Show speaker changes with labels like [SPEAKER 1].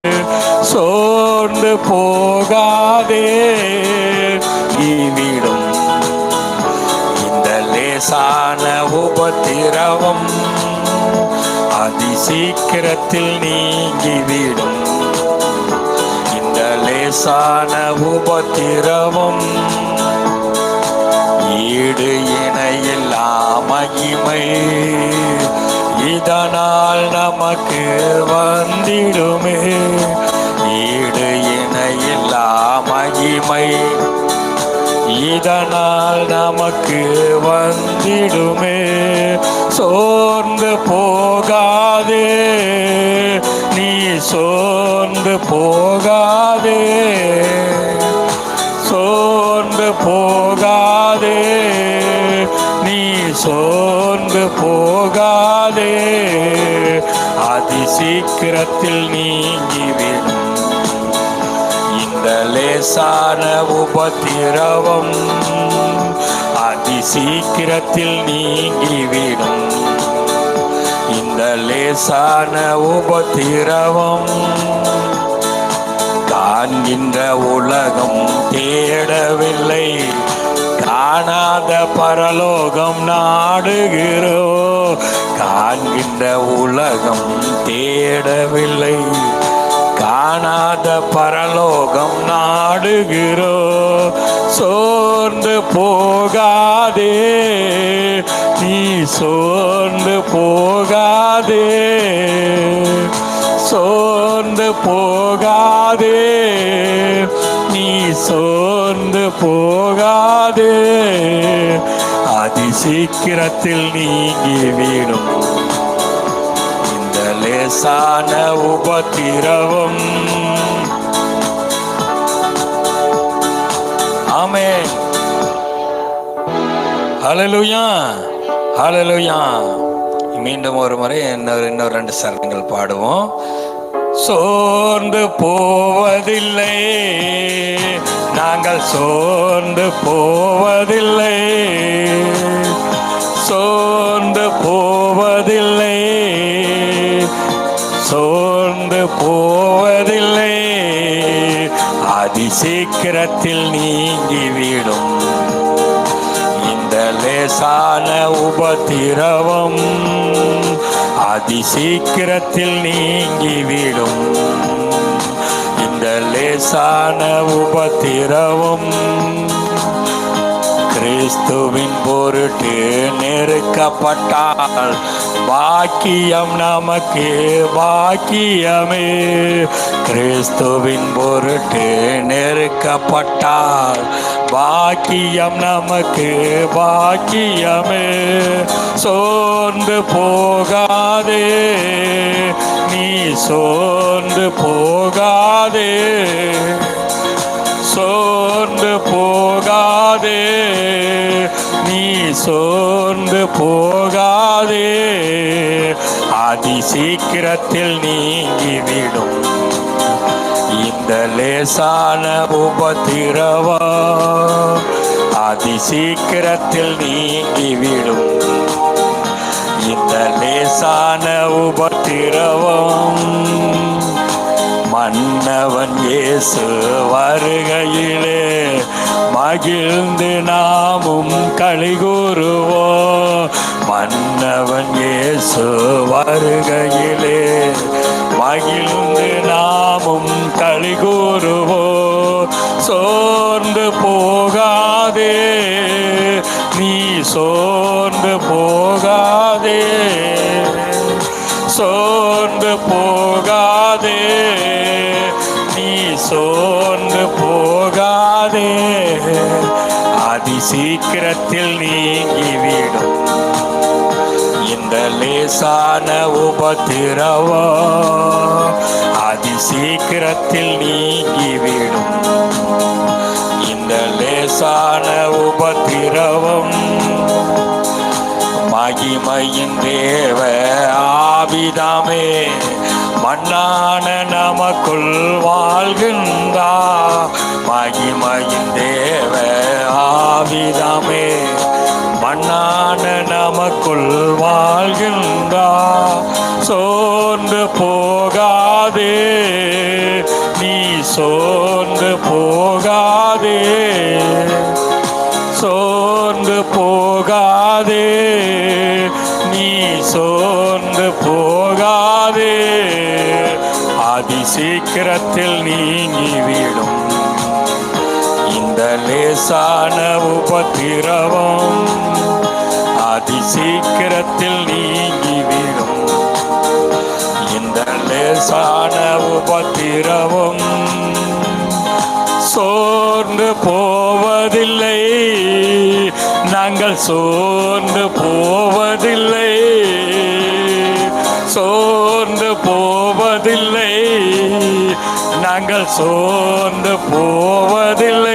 [SPEAKER 1] சோர்ந்து போகாதே. நீவிடும் இந்த லேசான உபத்திரவம் அதிசீக்கிரத்தில் நீங்கிவிடும். இந்த லேசான உபத்திரவம் ஈடு இணையில்லா மகிமை இதனால் நமக்கு வந்திடுமே. ஈடு இணையில்லா மகிமை இதனால் நமக்கு வந்திடுமே. சோர்ந்து போகாதே, நீ சோர்ந்து போகாதே, சோர்ந்து போகாதே, நீ சோர்ந்து போகாதே. அதிசீக்கிரத்தில் நீங்கிவிடும் இந்த லேசான உபத்திரவம் அதிசீக்கிரத்தில் நீங்கிவிடும். இந்த லேசான உபத்திரவம் காண்கின்ற உலகம் தேடவில்லை, காணாத பரலோகம் நாடுகிறோ. காண்கின்ற உலகம் தேடவில்லை, காணாத பரலோகம் நாடுகிறோ. சோர்ந்து போகாதே, நீ சோர்ந்து போகாதே, சோர்ந்து போகாதே, நீ சோர்ந்து போகாதே. அதிசீக்கிரத்தில் நீங்கிவிடும் இந்த லேசான உபத்திரவம். ஆமென். ஹல்லேலூயா, ஹல்லேலூயா. மீண்டும் ஒரு முறை இன்னொரு 2 சரணங்கள் பாடுவோம். சோர்ந்து போவதில்லை, நாங்கள் சோர்ந்து போவதில்லை, சோர்ந்து போவதில்லை, சோர்ந்து போவதில்லை. அதிசீக்கிரத்தில் நீங்கிவிடும் இந்த லேசான உபத்திரவம் அதிசீக்கிரத்தில் நீங்கிவிடும். இந்த லேசான உபத்திரவம் கிறிஸ்துவின் பொருட்டு நெருக்கப்பட்டால் பாக்கியம் நமக்கு பாக்கியமே. கிறிஸ்துவின் பொருட்டு நெருக்கப்பட்டால் பாக்கியம் நமக்கு பாக்கியமே. சோர்ந்து போகாதே, நீ சோர்ந்து போகாதே, சோர்ந்து போகாதே, நீ சோர்ந்து போகாதே. அதிசீக்கிரத்தில் நீங்கிவிடும் இந்த லேசான உபத்திரவம் அதிசீக்கிரத்தில் நீங்கிவிடும் இந்த லேசான உபத்திரவம். மன்னவன் இயேசு வருகையிலே மகிழ்ந்து நாமும் களிகூறுவோம். மன்னவன் இயேசு வருகையிலே மகிழ்ந்து நாமும் களிகூறுவோம். சோர்ந்து போகாதே, நீ சோர்ந்து போகாதே, சோர்ந்து போகாதே, நீ சோர்ந்து போகாதே. அதிசீக்கிரத்தில் நீங்கிவிடும் இந்த லேசான உபத்திரவம் அதிசீக்கிரத்தில் நீங்கிவிடும் இந்த லேசான உபத்திரவம். மகிமையின் தேவ ஆவிதாமே மண்ணான நமக்குள் வாழ்கின்றார். மகிமையின் தேவ ஆவிதாமே மண்ணான நமக்குள் வாழ்கின்றார். சோர்ந்து போகாதே, சோர்ந்து போகாதே, சோர்ந்து போகாதே, நீ சோர்ந்து போகாதே. அதி சீக்கிரத்தில் நீங்கிவிடும் இந்த லேசான உபத்திரவம், அதி சீக்கிரத்தில் நீங்கிவிடும் இந்த லேசான உபத்திரவம். சோர்ந்து போவதில்லை, நாங்கள் சோர்ந்து போவதில்லை, சோர்ந்து போவதில்லை, நாங்கள் சோர்ந்து போவதில்லை.